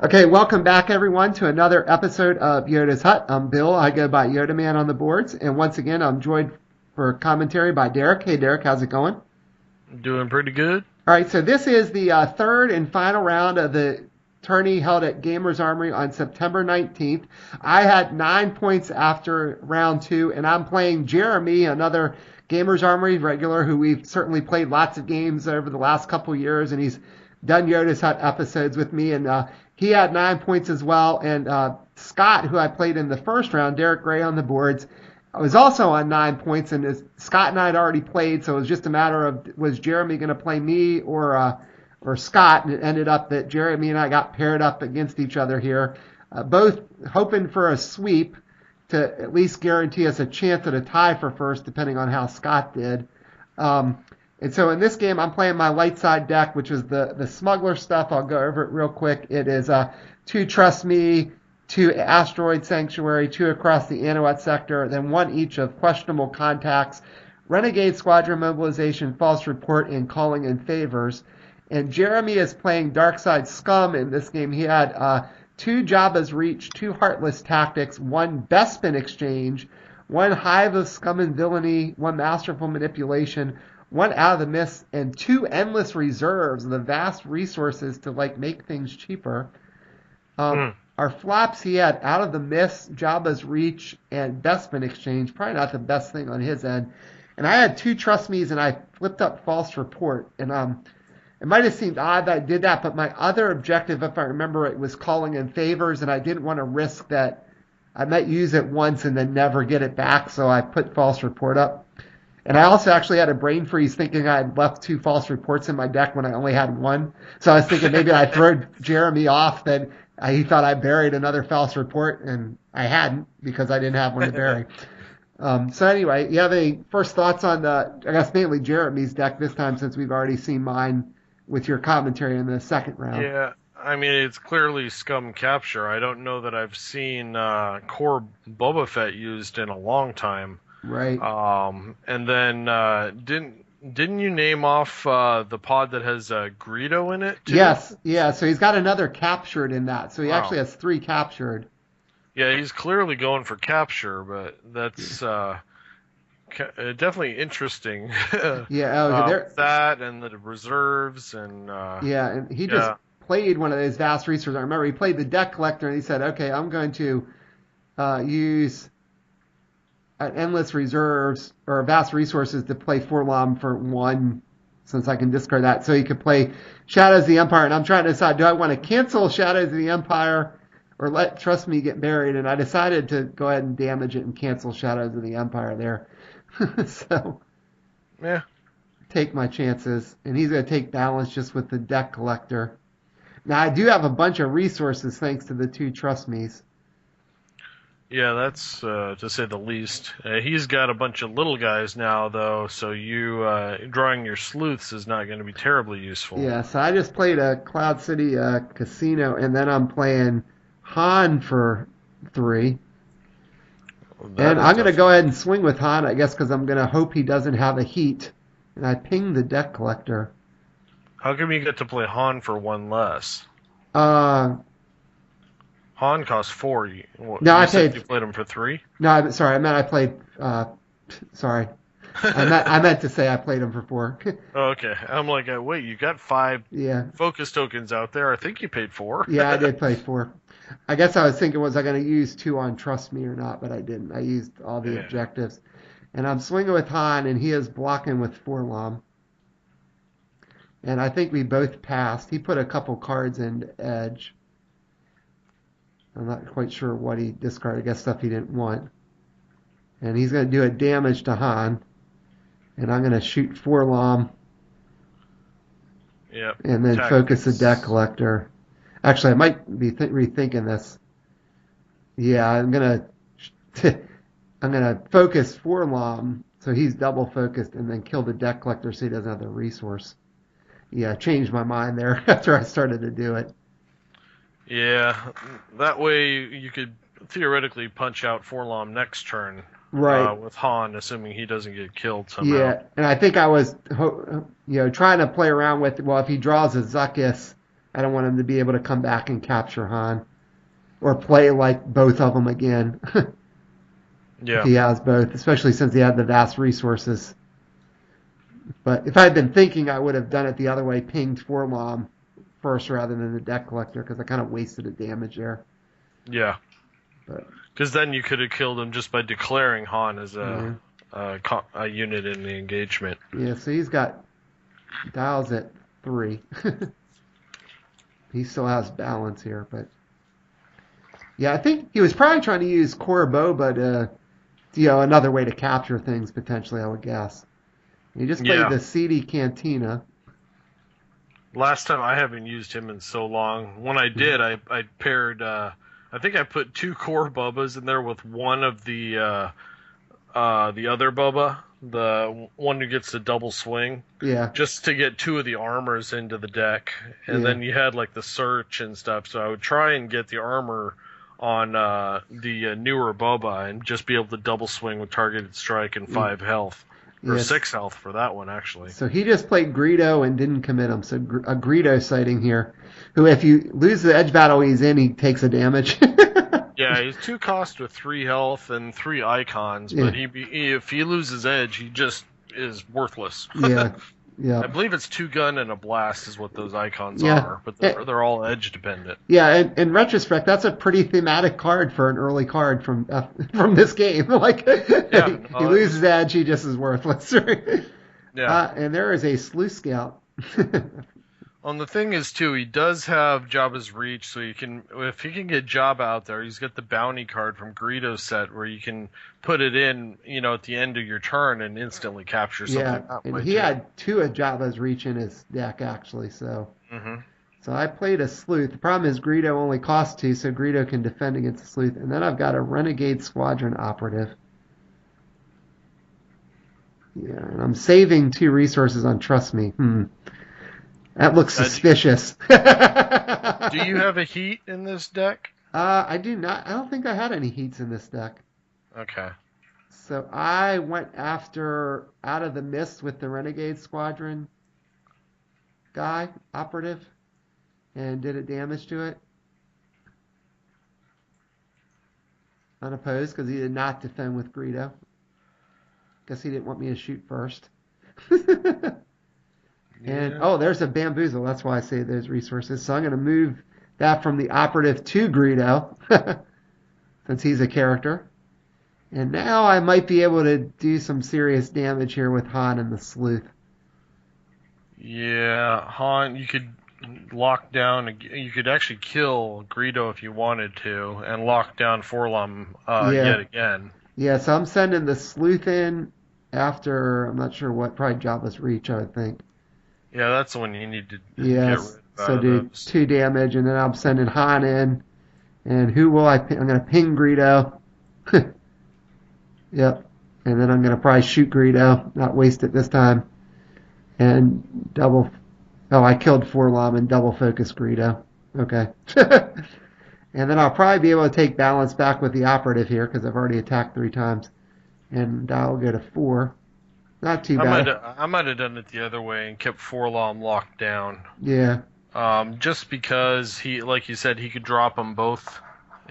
Okay, welcome back everyone to another episode of Yoda's Hut. I'm Bill. I go by Yodaman on the boards, and once again I'm joined for commentary by Derek. Hey Derek, how's it going? Doing pretty good. All right, so this is the third and final round of the tourney held at Gamers Armory on September 19th. I had 9 points after round two, and I'm playing Jeremy, another Gamers Armory regular who we've certainly played lots of games over the last couple years, and he's done Yoda's Hut episodes with me, and he had 9 points as well. And Scott, who I played in the first round, Derek Gray on the boards, was also on 9 points, and Scott and I had already played, so it was just a matter of was Jeremy going to play me or Scott, and it ended up that Jeremy and I got paired up against each other here, both hoping for a sweep to at least guarantee us a chance at a tie for first, depending on how Scott did. And so in this game, I'm playing my light side deck, which is the Smuggler stuff. I'll go over it real quick. It is 2 Trust Me, 2 Asteroid Sanctuary, 2 across the Anahuat sector, then 1 each of Questionable Contacts, Renegade Squadron Mobilization, False Report, and Calling in Favors. And Jeremy is playing Darkside Scum in this game. He had 2 Jabba's Reach, 2 Heartless Tactics, 1 Bespin Exchange, 1 Hive of Scum and Villainy, 1 Masterful Manipulation, 1 Out of the Mist, and 2 Endless Reserves, the vast resources to make things cheaper. Our flops, he had Out of the Mist, Jabba's Reach, and Bespin Exchange. Probably not the best thing on his end. And I had 2 Trust Me's, and I flipped up False Report. And it might have seemed odd that I did that, but my other objective, if I remember it, was Calling in Favors, and I didn't want to risk that I might use it once and then never get it back, so I put False Report up. And I also actually had a brain freeze thinking I had left 2 False Reports in my deck when I only had 1. So I was thinking maybe I'd throw Jeremy off, then he thought I buried another False Report, and I hadn't because I didn't have one to bury. So anyway, you have any first thoughts on I guess mainly Jeremy's deck this time, since we've already seen mine with your commentary in the second round? Yeah, I mean, it's clearly Scum Capture. I don't know that I've seen Core Boba Fett used in a long time. Right. And then didn't you name off the pod that has Greedo in it, too? Yes, yeah, so he's got another captured in that. So he actually has 3 captured. Yeah, he's clearly going for capture, but that's definitely interesting. Yeah, that and the reserves and yeah, and he just played one of those vast resources. I remember he played the deck collector, and he said, "Okay, I'm going to use an endless reserves or vast resources to play Forlom for 1, since I can discard that, so he could play Shadows of the Empire." And I'm trying to decide, do I want to cancel Shadows of the Empire or let Trust Me get buried? And I decided to go ahead and damage it and cancel Shadows of the Empire there. So, yeah, take my chances. And he's going to take balance just with the deck collector. Now, I do have a bunch of resources thanks to the 2 Trust Me's. Yeah, that's to say the least. He's got a bunch of little guys now, though, so you drawing your sleuths is not going to be terribly useful. Yeah, so I just played a Cloud City casino, and then I'm playing Han for 3. And I'm going to go ahead and swing with Han, I guess, because I'm going to hope he doesn't have a heat. And I pinged the deck collector. How come you get to play Han for 1 less? Han costs 4. No, I said you played him for 3? No, sorry, I meant I played. Sorry, I meant to say I played him for 4. Oh, okay, I'm like, wait, you got 5 focus tokens out there. I think you paid 4. Yeah, I did play 4. I guess I was thinking, was I going to use 2 on Trust Me or not, but I didn't. I used all the objectives. And I'm swinging with Han, and he is blocking with Forlom. And I think we both passed. He put a couple cards in edge. I'm not quite sure what he discarded. I guess stuff he didn't want. And he's going to do a damage to Han. And I'm going to shoot Forlom. Yep. And then focus the deck collector. Actually, I might be rethinking this. Yeah, I'm gonna focus Forlom so he's double focused, and then kill the deck collector so he doesn't have the resource. Yeah, I changed my mind there after I started to do it. Yeah, that way you could theoretically punch out Forlom next turn. Right. With Han, assuming he doesn't get killed somehow. Yeah, and I think I was trying to play around with, well, if he draws a Zuckuss, I don't want him to be able to come back and capture Han or play like both of them again if Yeah. he has both, especially since he had the vast resources. But if I had been thinking, I would have done it the other way, pinged Forlom first rather than the deck collector, because I kind of wasted a damage there. Yeah. But Because then you could have killed him just by declaring Han as yeah. a unit in the engagement. Yeah, so he's got dials at 3. He still has balance here, but yeah, I think he was probably trying to use Core Boba to, another way to capture things potentially, I would guess. He just played the CD Cantina. Last time I haven't used him in so long. When I did, I paired. I think I put 2 core Bobas in there with one of the other Boba, the one who gets the double swing. Yeah. Just to get 2 of the armors into the deck, and then you had like the search and stuff. So I would try and get the armor on the newer Boba and just be able to double swing with targeted strike and 5 health. Or 6 health for that one, actually. So he just played Greedo and didn't commit him. So a Greedo sighting here, who if you lose the edge battle he's in, he takes a damage. Yeah, he's 2 cost with 3 health and 3 icons, but if he loses edge, he just is worthless. Yeah. I believe it's 2 gun and a blast is what those icons are, but they're all edge dependent. Yeah, and in retrospect, that's a pretty thematic card for an early card from this game. Like, he loses edge, he just is worthless. Yeah. And there is a Sleuth Scout. The thing is too, he does have Jabba's reach, so if he can get Jabba out there, he's got the bounty card from Greedo's set where you can put it in, at the end of your turn and instantly capture something. Yeah, and he had 2 of Jabba's reach in his deck actually, so. Mm-hmm. So I played a Sleuth. The problem is Greedo only costs 2, so Greedo can defend against the Sleuth. And then I've got a Renegade Squadron Operative. Yeah, and I'm saving 2 resources on Trust Me. That looks suspicious. Do you have a heat in this deck? I do not. I don't think I had any heats in this deck. Okay. So I went after Out of the Mist with the Renegade Squadron guy, operative, and did a damage to it. Unopposed, because he did not defend with Greedo. Guess he didn't want me to shoot first. And, there's a Bamboozle. That's why I say there's resources. So I'm going to move that from the operative to Greedo, since he's a character. And now I might be able to do some serious damage here with Han and the Sleuth. Yeah, Han, you could lock down, you could actually kill Greedo if you wanted to, and lock down Forlom yet again. Yeah, so I'm sending the Sleuth in after, I'm not sure what, probably Jabba's Reach, I would think. Yeah, that's the one you need to get rid of. So do 2 damage, and then I'm sending Han in. And who will I ping? I'm going to ping Greedo. Yep. And then I'm going to probably shoot Greedo, not waste it this time. And I killed Forlom and double focus Greedo. Okay. And then I'll probably be able to take balance back with the operative here, because I've already attacked 3 times. And I'll go to 4. Not too bad. I might have done it the other way and kept Forlom locked down. Yeah. Just because he, like you said, he could drop them both,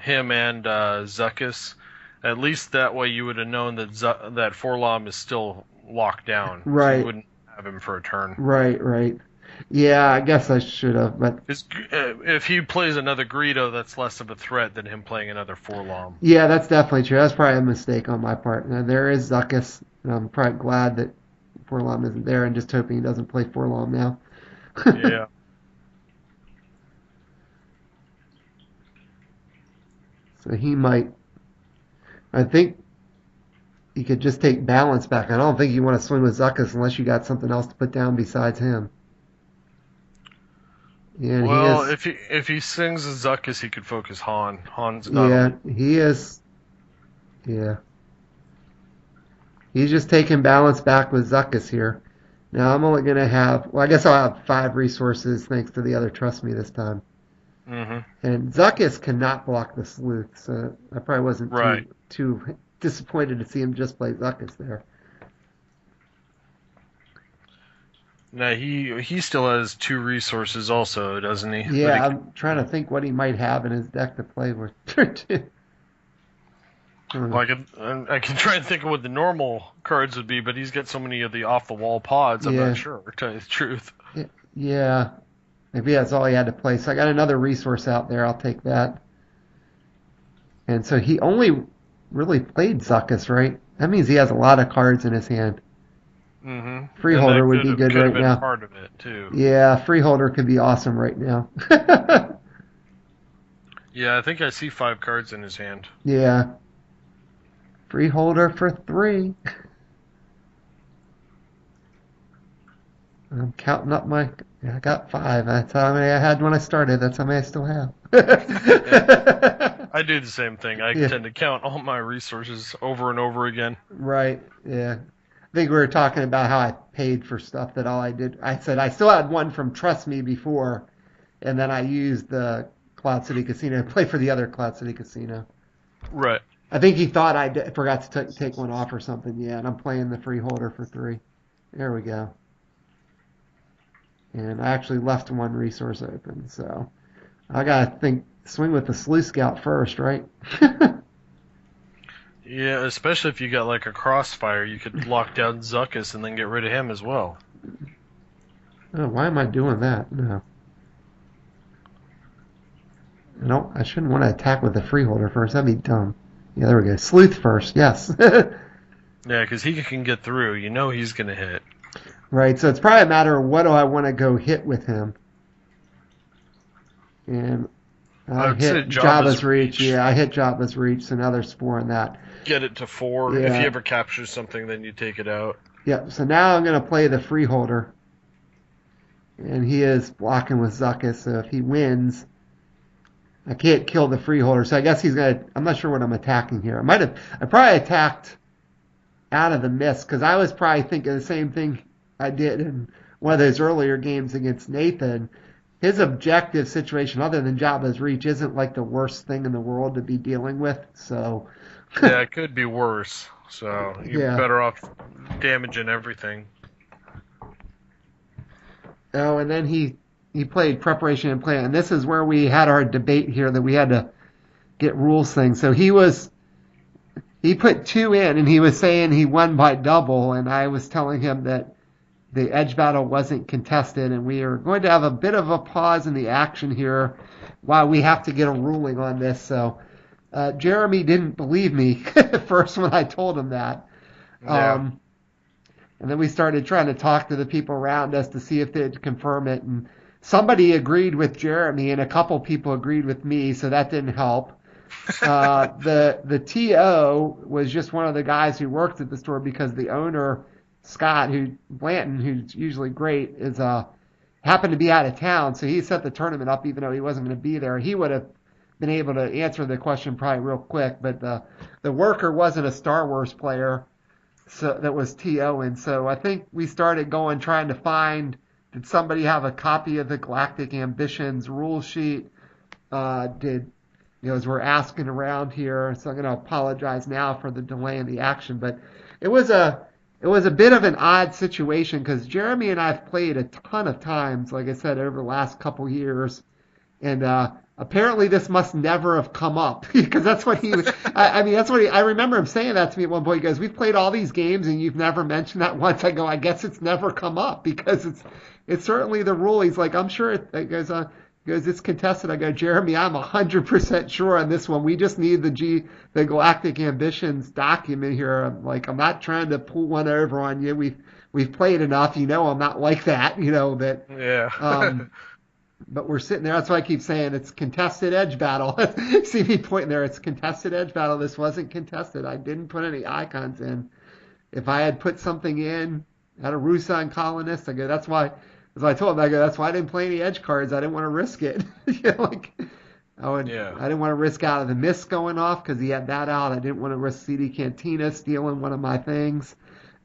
him and Zuckuss. At least that way you would have known that Forlom is still locked down. Right. So you wouldn't have him for a turn. Right. Yeah, I guess I should have, but if he plays another Greedo, that's less of a threat than him playing another Forlom. Yeah, that's definitely true. That's probably a mistake on my part. Now, there is Zuckuss, and I'm probably glad that Forlom isn't there, and just hoping he doesn't play Forlom now. Yeah. So he might. I think you could just take balance back. I don't think you want to swing with Zuckuss unless you got something else to put down besides him. And if he sings as Zuckuss, he could focus Han. Han's not. Yeah, he is. Yeah. He's just taking balance back with Zuckuss here. Now I'm only going to have, I guess I'll have 5 resources thanks to the other Trust Me this time. Mm-hmm. And Zuckuss cannot block the Sleuth, so I probably wasn't too disappointed to see him just play Zuckuss there. Now he still has 2 resources also, doesn't he? Yeah, I'm trying to think what he might have in his deck to play with. Well, I can try and think of what the normal cards would be, but he's got so many of the off the wall pods. I'm Yeah. not sure. To tell you the truth. Yeah, maybe that's all he had to play. So I got another resource out there. I'll take that. And so he only really played Zuckuss, right? That means he has a lot of cards in his hand. Mm-hmm. Freeholder would be good right been now. Part of it too. Yeah, Freeholder could be awesome right now. Yeah, I think I see 5 cards in his hand. Yeah. Freeholder for 3. I'm counting up I got 5. That's how many I had when I started. That's how many I still have. Yeah. I do the same thing. I tend to count all my resources over and over again. Right, yeah. I think we were talking about how I paid for stuff that all I did. I said I still had one from Trust Me before, and then I used the Cloud City Casino to play for the other Cloud City Casino. Right. I think he thought I forgot to take one off or something. Yeah, and I'm playing the Freeholder for 3. There we go. And I actually left one resource open, so I gotta swing with the Sleuth Scout first, right? Yeah, especially if you got like a Crossfire, you could lock down Zuckuss and then get rid of him as well. Oh, why am I doing that? No. I shouldn't want to attack with the Freeholder first. That'd be dumb. Yeah, there we go. Sleuth first, yes. Yeah, because he can get through. You know he's going to hit. Right, so it's probably a matter of what do I want to go hit with him. And I hit Jabba's Reach. Yeah, I hit Jabba's Reach, so now there's 4 on that. Get it to 4. Yeah. If he ever captures something, then you take it out. Yep, so now I'm going to play the Freeholder. And he is blocking with Zuckuss, so if he wins, I can't kill the Freeholder. So I guess he's going to... I'm not sure what I'm attacking here. I probably attacked out of the mist, because I was probably thinking the same thing I did in one of those earlier games against Nathan. His objective situation, other than Jabba's Reach, isn't like the worst thing in the world to be dealing with. So yeah, it could be worse. So you're better off damaging everything. Oh, and then he played Preparation and Plan. And this is where we had our debate here that we had to get rules things. So he put 2 in, and he was saying he won by double, and I was telling him that the edge battle wasn't contested, and we are going to have a bit of a pause in the action here while we have to get a ruling on this. So Jeremy didn't believe me at first when I told him that. Yeah. And then we started trying to talk to the people around us to see if they'd confirm it. And somebody agreed with Jeremy, and a couple people agreed with me, so that didn't help. The TO was just one of the guys who worked at the store, because the owner, Scott, Blanton, who's usually great, is happened to be out of town, so he set the tournament up even though he wasn't going to be there. He would have been able to answer the question probably real quick, but the worker wasn't a Star Wars player, so that was TO, and so I think we started trying to find, did somebody have a copy of the Galactic Ambitions rule sheet? As we're asking around here, so I'm going to apologize now for the delay in the action, but it was a bit of an odd situation, because Jeremy and I have played a ton of times, like I said, over the last couple years, and apparently this must never have come up, because that's what I remember him saying that to me at one point. He goes, "We've played all these games and you've never mentioned that once." I go, "I guess it's never come up, because it's certainly the rule." He's like, "I'm sure it goes on." He goes, "It's contested." I go, "Jeremy, I'm 100% sure on this one. We just need the Galactic Ambitions document here." I'm not trying to pull one over on you. We've played enough. I'm not like that. That. Yeah. But we're sitting there. That's why I keep saying it's contested edge battle. See me pointing there. It's contested edge battle. This wasn't contested. I didn't put any icons in. If I had put something in, had a Rusan colonist, I go, that's why. As I told him, I go, that's why I didn't play any edge cards. I didn't want to risk it. I didn't want to risk out of the mist going off, because he had that out. I didn't want to risk CD Cantina stealing one of my things.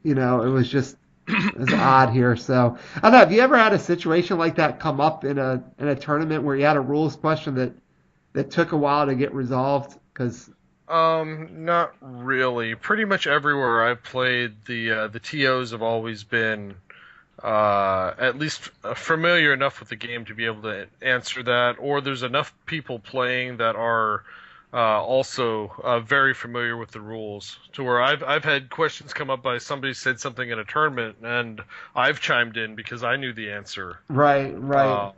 It was just it was odd here. So I don't know. Have you ever had a situation like that come up in a tournament where you had a rules question that took a while to get resolved? Because not really. Pretty much everywhere I've played, the TOs have always been at least familiar enough with the game to be able to answer that, or there's enough people playing that are also very familiar with the rules to where I've had questions come up by somebody said something in a tournament and I've chimed in because I knew the answer. Right, right.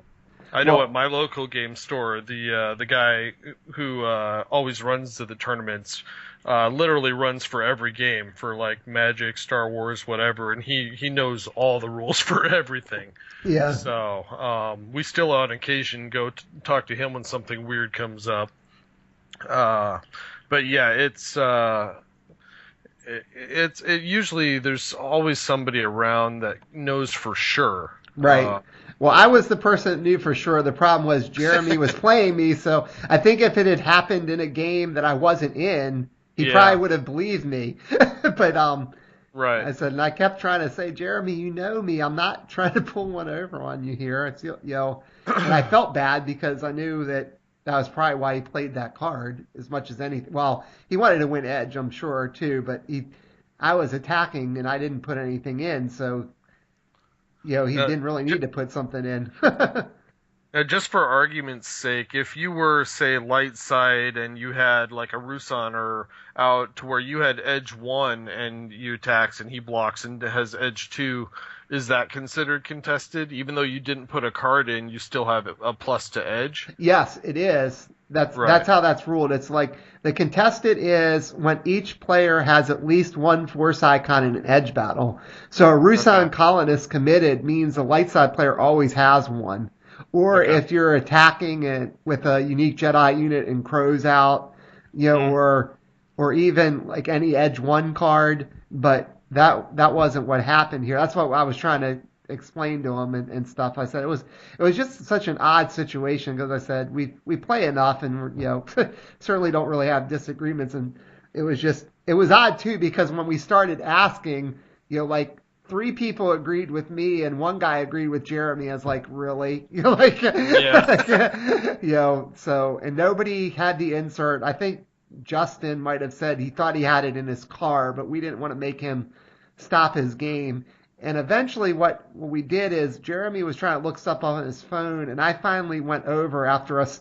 I know at Well, my local game store, the guy who always runs to the tournaments literally runs for every game for like Magic, Star Wars, whatever, and he knows all the rules for everything. yeah. So we still on occasion go talk to him when something weird comes up. But yeah, it's usually there's always somebody around that knows for sure. Right. Well, I was the person that knew for sure. The problem was Jeremy was playing me, so I think if it had happened in a game that I wasn't in, he probably would have believed me. But Right. I said, and I kept trying to say, Jeremy, you know me. I'm not trying to pull one over on you here. It's and I felt bad because I knew that was probably why he played that card as much as anything. Well, he wanted to win edge, I'm sure too, but I was attacking and I didn't put anything in, so he didn't really need to put something in. Now, just for argument's sake, if you were, say, light side and you had like a Rusan or out to where you had edge 1 and you attacks and he blocks and has edge 2, is that considered contested? Even though you didn't put a card in, you still have a plus to edge? Yes, it is. That's how that's ruled. It's like the contested is when each player has at least one force icon in an edge battle. So a Rusan colonist committed means the light side player always has one. Or if you're attacking it with a unique Jedi unit and crows out, or even like any edge 1 card, but that wasn't what happened here. That's what I was trying to explain to him and stuff. I said it was just such an odd situation because I said we play enough and certainly don't really have disagreements, and it was odd too because when we started asking, like 3 people agreed with me and 1 guy agreed with Jeremy. I was like, really? So, and nobody had the insert. I think Justin might have said he thought he had it in his car, but we didn't want to make him stop his game. And eventually what we did is Jeremy was trying to look stuff up on his phone, and I finally went over after us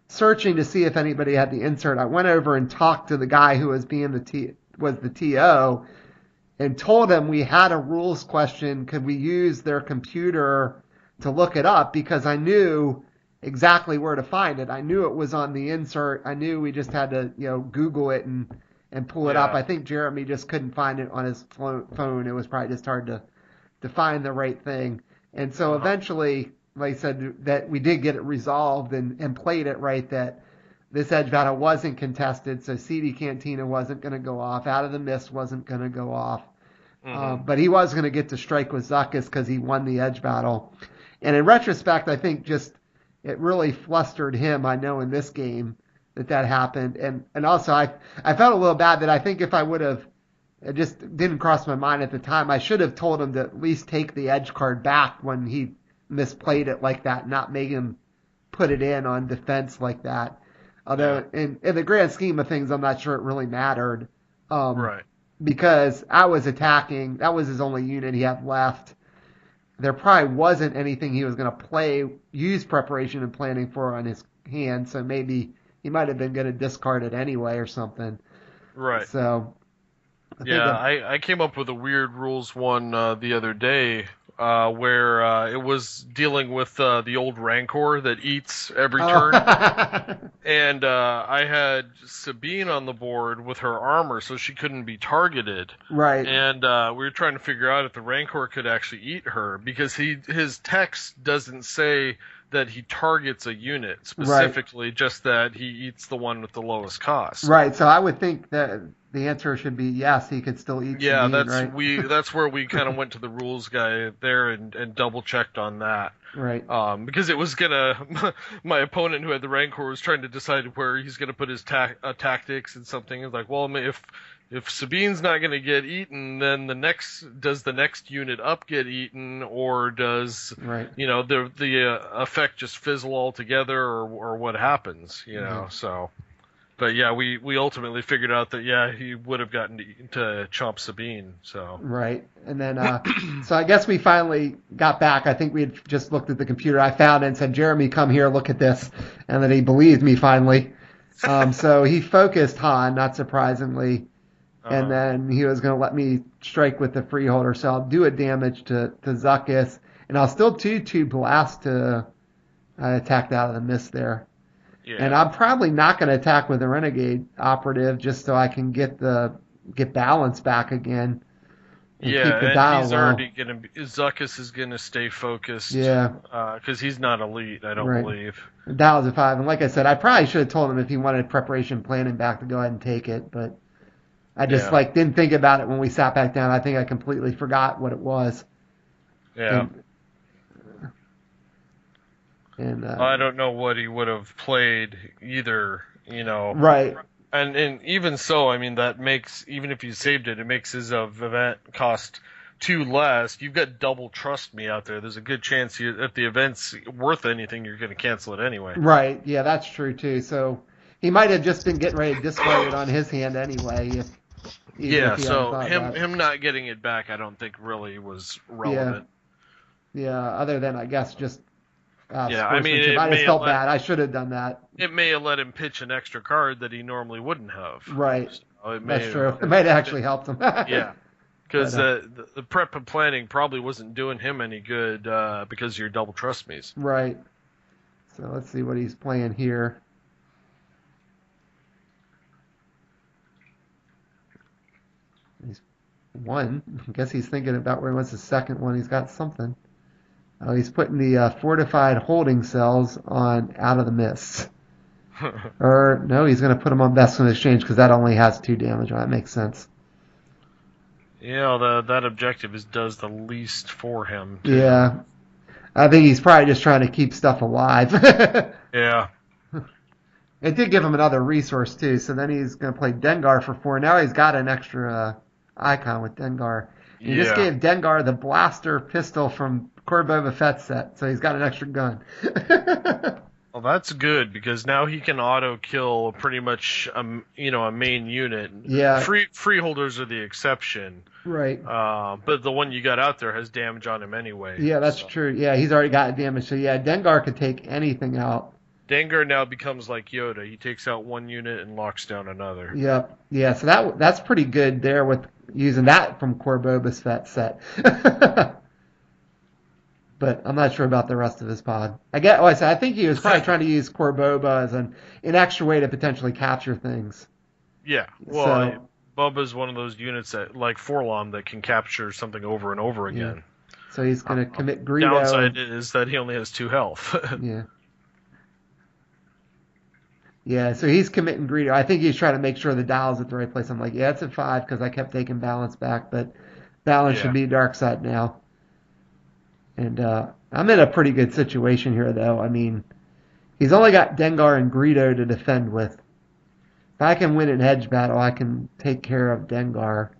searching to see if anybody had the insert. I went over and talked to the guy who was being was the TO, and told him we had a rules question. Could we use their computer to look it up? Because I knew exactly where to find it. I knew it was on the insert. I knew we just had to, Google it and pull it up. I think Jeremy just couldn't find it on his phone. It was probably just hard to find the right thing. And so eventually, like I said, that we did get it resolved and played it right, that this edge battle wasn't contested, so CD Cantina wasn't going to go off. Out of the Mist wasn't going to go off. But he was going to get to strike with Zuckuss because he won the edge battle. And in retrospect, I think just it really flustered him, I know, in this game that happened. And also, I felt a little bad that I think if I would have, it just didn't cross my mind at the time, I should have told him to at least take the edge card back when he misplayed it like that, not make him put it in on defense like that. Although in the grand scheme of things, I'm not sure it really mattered. Because I was attacking. That was his only unit he had left. There probably wasn't anything he was going to use preparation and planning for on his hand, so maybe he might have been going to discard it anyway or something. Right. So. I came up with a weird rules one the other day where it was dealing with the old Rancor that eats every turn. And I had Sabine on the board with her armor so she couldn't be targeted. Right. And we were trying to figure out if the Rancor could actually eat her because his text doesn't say that he targets a unit specifically, just that he eats the one with the lowest cost. Right. So I would think that the answer should be yes, he could still eat. Yeah, Sabine, that's where we kind of went to the rules guy there and double checked on that. Right. Because it was my opponent who had the Rancor was trying to decide where he's gonna put his tactics and something. It's like, well, if Sabine's not gonna get eaten, then does the next unit up get eaten, or does the effect just fizzle altogether, or what happens? So. But yeah, we ultimately figured out that yeah, he would have gotten to chomp Sabine. So Right. And then, so I guess we finally got back. I think we had just looked at the computer. I found it and said, Jeremy, come here, look at this. And then he believed me finally. So he focused Han, not surprisingly. And then he was going to let me strike with the freeholder. So I'll do a damage to Zuckuss. And I'll still 2-2 blast to attack out of the mist there. yeah. And I'm probably not going to attack with a renegade operative just so I can get balance back again. And keep the and dial he's low. already gonna. Zuckuss is gonna stay focused. Yeah. Because he's not elite, I don't believe. The dial's a 5, and like I said, I probably should have told him if he wanted preparation planning back to go ahead and take it, but I just didn't think about it when we sat back down. I think I completely forgot what it was. Yeah. And I don't know what he would have played either. Right. And even so, I mean, that makes, even if you saved it, it makes his event cost 2 less. You've got double trust me out there. There's a good chance if the event's worth anything, you're going to cancel it anyway. Right. Yeah, that's true too. So he might have just been getting ready to discard it on his hand anyway. So him not getting it back, I don't think really was relevant. Yeah. Other than I guess just. I mean, I just felt bad. I should have done that. It may have let him pitch an extra card that he normally wouldn't have. Right. So that's true. It might have actually helped him. Yeah. Because the prep and planning probably wasn't doing him any good because of your double trust me's. Right. So let's see what he's playing here. He's one. I guess he's thinking about where he wants the second one. He's got something. Oh, he's putting the fortified holding cells on Out of the Mist. Or, no, he's going to put them on Vestment Exchange because that only has 2 damage. That makes sense. Yeah, that objective does the least for him. Too. Yeah. I think he's probably just trying to keep stuff alive. Yeah. It did give him another resource, too. So then he's going to play Dengar for 4. Now he's got an extra icon with Dengar. He just gave Dengar the blaster pistol from Boba Fett set, so he's got an extra gun. Well, that's good because now he can auto kill pretty much a main unit. Yeah. Freeholders are the exception. Right. But the one you got out there has damage on him anyway. Yeah, that's true. Yeah, he's already got damage. So yeah, Dengar could take anything out. Dengar now becomes like Yoda. He takes out one unit and locks down another. Yep. Yeah, so that's pretty good there with using that from Boba Fett set. But I'm not sure about the rest of his pod. I think he was probably trying to use Boba as an extra way to potentially capture things. Yeah. Well, Boba's one of those units that, like Forlom, that can capture something over and over again. Yeah. So he's going to commit Greedo. Downside is that he only has 2 health. Yeah. Yeah, so he's committing Greedo. I think he's trying to make sure the dial's at the right place. I'm like, yeah, it's at 5 because I kept taking balance back, but balance should be dark side now. And I'm in a pretty good situation here, though. I mean, he's only got Dengar and Greedo to defend with. If I can win an edge battle, I can take care of Dengar.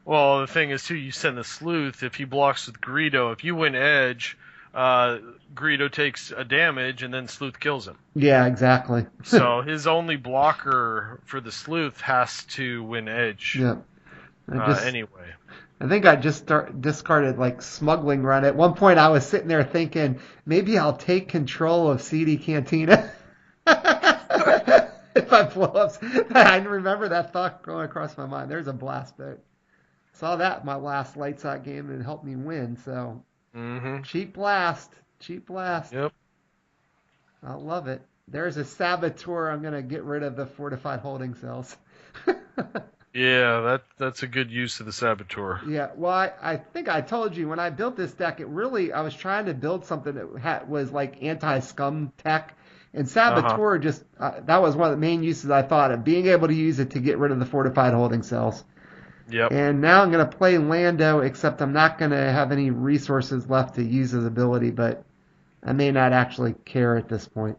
Well, the thing is, too, you send the Sleuth. If he blocks with Greedo, if you win edge, Greedo takes a damage, and then Sleuth kills him. Yeah, exactly. So his only blocker for the Sleuth has to win edge. Yeah. Anyway. I think I just discarded like Smuggling Run. At one point, I was sitting there thinking, maybe I'll take control of CD Cantina if I blow up. I remember that thought going across my mind. There's a blast boat. Saw that in my last Lights Out game and it helped me win. So cheap blast. Yep. I love it. There's a Saboteur. I'm gonna get rid of the fortified holding cells. Yeah, that's a good use of the Saboteur. Yeah, well, I think I told you when I built this deck, I was trying to build something that was like anti-Scum tech, and Saboteur just, that was one of the main uses I thought of, being able to use it to get rid of the fortified holding cells. Yep. And now I'm going to play Lando, except I'm not going to have any resources left to use his ability, but I may not actually care at this point.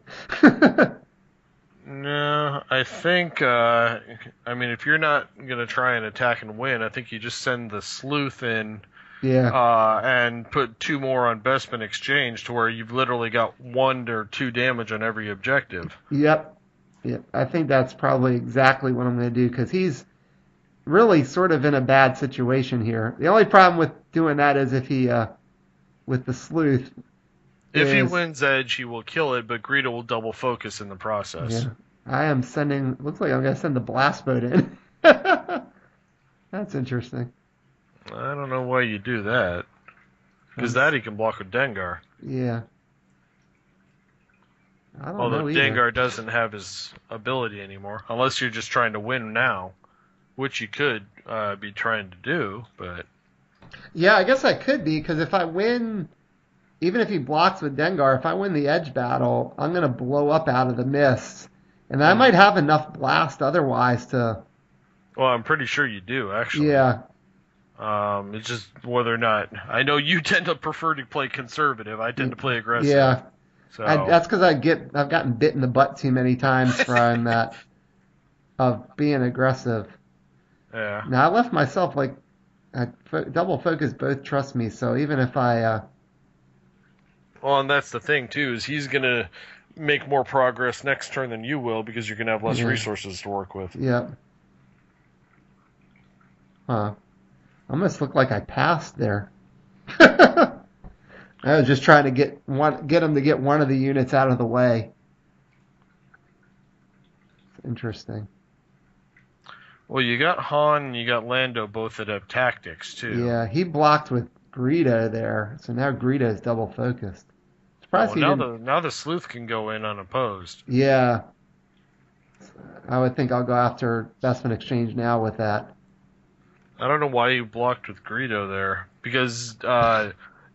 No, I think, if you're not going to try and attack and win, I think you just send the Sleuth in and put 2 more on Bespin Exchange to where you've literally got 1 or 2 damage on every objective. Yep. Yeah, I think that's probably exactly what I'm going to do because he's really sort of in a bad situation here. The only problem with doing that is if he, with the sleuth, If he is, wins edge, he will kill it, but Greedo will double focus in the process. yeah, I am sending, looks like I'm going to send the blast boat in. That's interesting. I don't know why you do that, because that he can block with Dengar. Yeah. I don't Although know either. Dengar doesn't have his ability anymore, unless you're just trying to win now, which you could be trying to do, but... Yeah, I guess I could be because if I win, even if he blocks with Dengar, if I win the edge battle, I'm going to blow up out of the mist. And I might have enough blast otherwise to. Well, I'm pretty sure you do, actually. Yeah. It's just whether or not. I know you tend to prefer to play conservative. I tend to play aggressive. Yeah. So That's because I've gotten bit in the butt too many times from that of being aggressive. yeah. Now I left myself like double focus both trust me. So even if I. Well, and that's the thing too is he's gonna make more progress next turn than you will because you're gonna have less resources to work with. Yeah. Huh. Almost looked like I passed there. I was just trying to get him to get one of the units out of the way. It's interesting. Well, you got Han and you got Lando both that have tactics too. Yeah, he blocked with Greedo there, so now Greedo's double focused. Surprised he didn't. Now the sleuth can go in unopposed. Yeah, I would think I'll go after Bestman Exchange now with that. I don't know why you blocked with Greedo there because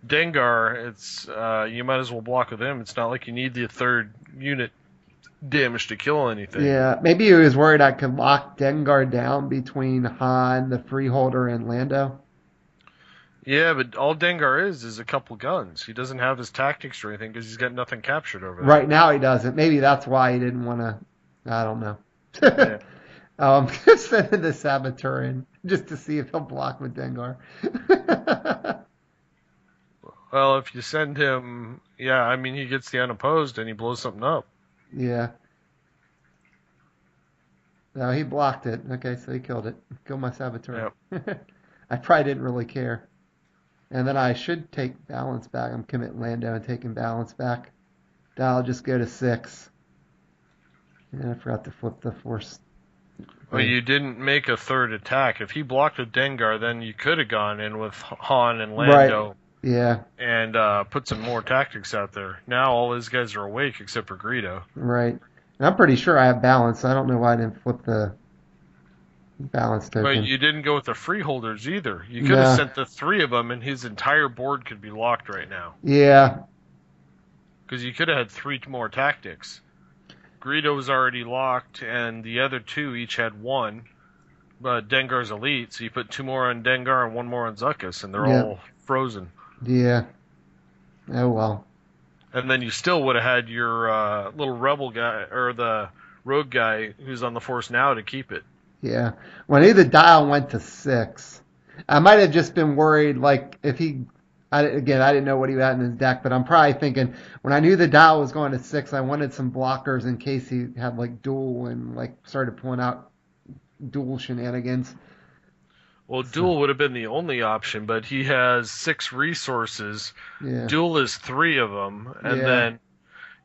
Dengar, it's you might as well block with him. It's not like you need the third unit damage to kill anything. Yeah, maybe he was worried I could lock Dengar down between Han, the Freeholder, and Lando. Yeah, but all Dengar is a couple guns. He doesn't have his tactics or anything because he's got nothing captured over there. Right now he doesn't. Maybe that's why he didn't want to. I don't know. Yeah. I'm sending the Saboteur in just to see if he'll block with Dengar. Well, if you send him, yeah, I mean, he gets the unopposed and he blows something up. Yeah. No, he blocked it. Okay, so he killed it. Killed my Saboteur. Yep. I probably didn't really care. And then I should take balance back. I'm committing Lando and taking balance back. Then I'll just go to 6. And I forgot to flip the force. Well, you didn't make a third attack. If he blocked with Dengar, then you could have gone in with Han and Lando. Right. Yeah. And put some more tactics out there. Now all his guys are awake except for Greedo. Right. And I'm pretty sure I have balance. I don't know why I didn't flip the balance token. But you didn't go with the freeholders either. You could have sent the 3 of them, and his entire board could be locked right now. Yeah. Because you could have had 3 more tactics. Greedo was already locked, and the other 2 each had 1. But Dengar's elite, so you put 2 more on Dengar and 1 more on Zuckuss, and they're all frozen. Yeah. Oh well. And then you still would have had your little rebel guy, or the rogue guy who's on the force now to keep it. Yeah. When the dial went to 6, I might have just been worried, like, if he... I didn't know what he had in his deck, but I'm probably thinking, when I knew the dial was going to 6, I wanted some blockers in case he had, like, duel and, like, started pulling out duel shenanigans. Well, duel would have been the only option, but he has 6 resources. Yeah. Duel is 3 of them, and then,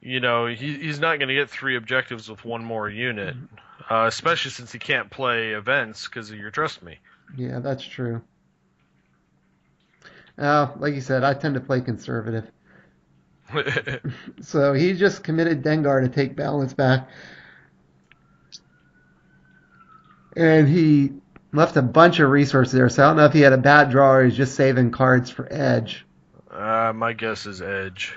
you know, he's not going to get 3 objectives with 1 more unit, especially since he can't play events because of your Trust Me. Yeah, that's true. Like you said, I tend to play conservative. So he just committed Dengar to take balance back. And he left a bunch of resources there, so I don't know if he had a bad draw or he's just saving cards for Edge. My guess is Edge.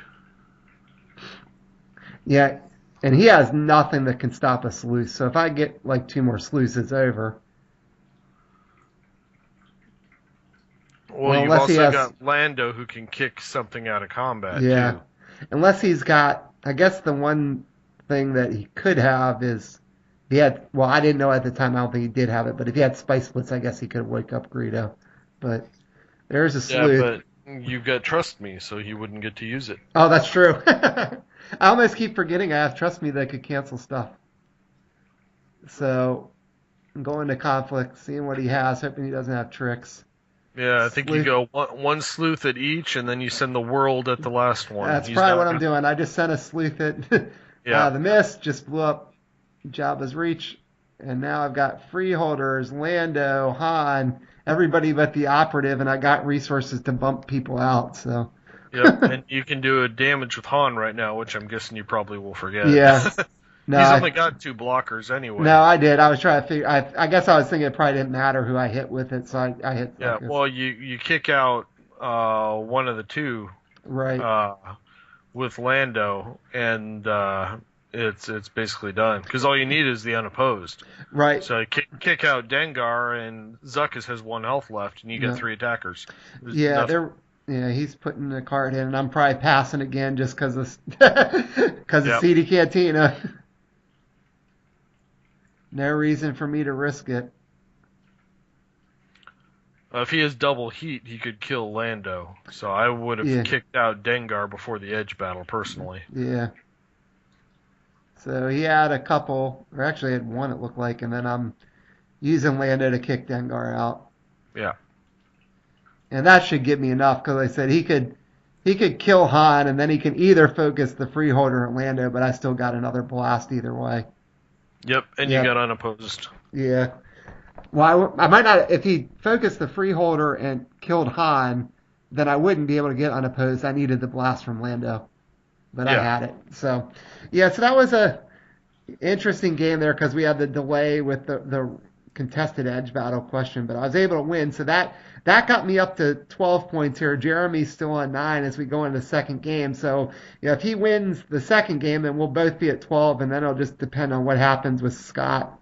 Yeah, and he has nothing that can stop a sleuth, so if I get like 2 more sleuths, it's over. Well, you've also got Lando who can kick something out of combat, too. Unless he's got, I guess the one thing that he could have is, he had, well, I didn't know at the time, I don't think he did have it, but if he had Spice Splits, I guess he could wake up Greedo. But there's a sleuth. Yeah, but you've got Trust Me, so he wouldn't get to use it. Oh, that's true. I almost keep forgetting I have Trust Me that could cancel stuff. So I'm going to conflict, seeing what he has, hoping he doesn't have tricks. Yeah, I think you Sleuth, go one sleuth at each, and then you send the world at the last one. that's He's probably what not I'm gonna. doing. I just sent a sleuth at Yeah, the miss, just blew up Jabba's reach. And now I've got freeholders, Lando, Han, everybody but the operative, and I got resources to bump people out. So, yep, and you can do a damage with Han right now, which I'm guessing you probably will forget. yeah. No, He's only got 2 blockers no, anyway. I did. I was trying to figure. I guess I was thinking it probably didn't matter who I hit with it, so I hit Yeah, focus. well, you kick out one of the two Right. uh, with Lando, and it's basically done because all you need is the unopposed. Right. So you kick out Dengar, and Zuckus has 1 health left, and you get Yeah. 3 attackers. There's Yeah. nothing. He's putting the card in, and I'm probably passing again just because of because of Yep. CD Cantina. No reason for me to risk it. If he has double heat, he could kill Lando. So I would have Yeah. kicked out Dengar before the edge battle, personally. Yeah. So he had a couple, or actually had one, it looked like, and then I'm using Lando to kick Dengar out. Yeah. And that should give me enough because I said he could kill Han, and then he can either focus the freeholder or Lando, but I still got another blast either way. Yep, and Yeah. you got unopposed. Yeah. Well, I might not. If he focused the freeholder and killed Han, then I wouldn't be able to get unopposed. I needed the blast from Lando, but I Yeah. had it. So, yeah. So that was a interesting game there because we had the delay with the contested edge battle question, but I was able to win. So that got me up to 12 points here. Jeremy's still on 9 as we go into the second game. So, if he wins the second game, then we'll both be at 12, and then it'll just depend on what happens with Scott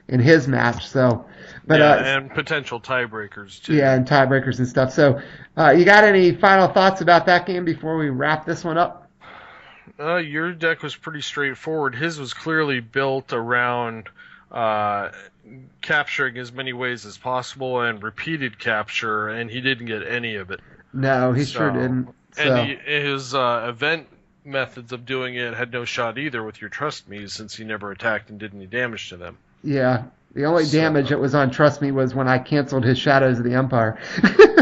in his match. So, but and potential tiebreakers, too. yeah, and tiebreakers and stuff. So, you got any final thoughts about that game before we wrap this one up? Your deck was pretty straightforward. His was clearly built around capturing as many ways as possible and repeated capture, and he didn't get any of it. No, he sure didn't. So. And his event methods of doing it had no shot either with your Trust Me's, since he never attacked and did any damage to them. Yeah, the only damage that was on Trust Me was when I canceled his Shadows of the Empire.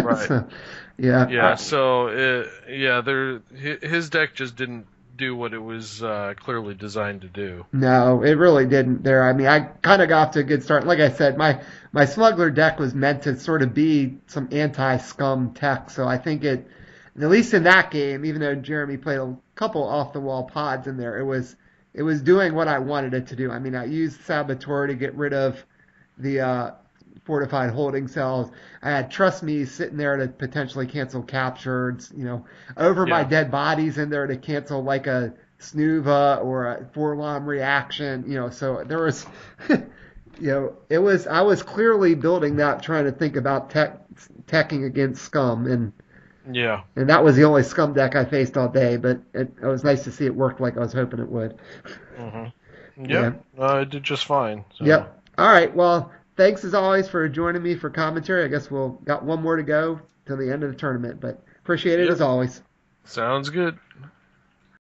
Right. So, yeah. Yeah. So his deck just didn't do what it was clearly designed to do. No, it really didn't there. I mean, I kind of got off to a good start. Like I said, my Smuggler deck was meant to sort of be some anti-Scum tech, so I think at least in that game, even though Jeremy played a couple off-the-wall pods in there, it was doing what I wanted it to do. I mean, I used Saboteur to get rid of the fortified holding cells. I had Trust Me sitting there to potentially cancel captures, over my dead bodies in there to cancel like a Snuva or a Forlom reaction, so there was, I was clearly building that, trying to think about teching against Scum, and that was the only Scum deck I faced all day, but it was nice to see it worked like I was hoping it would. Mm-hmm. Yep. Yeah. It did just fine. So. Yep. All right. Well, thanks as always for joining me for commentary. I guess we'll got one more to go till the end of the tournament, but appreciate it as always. Sounds good.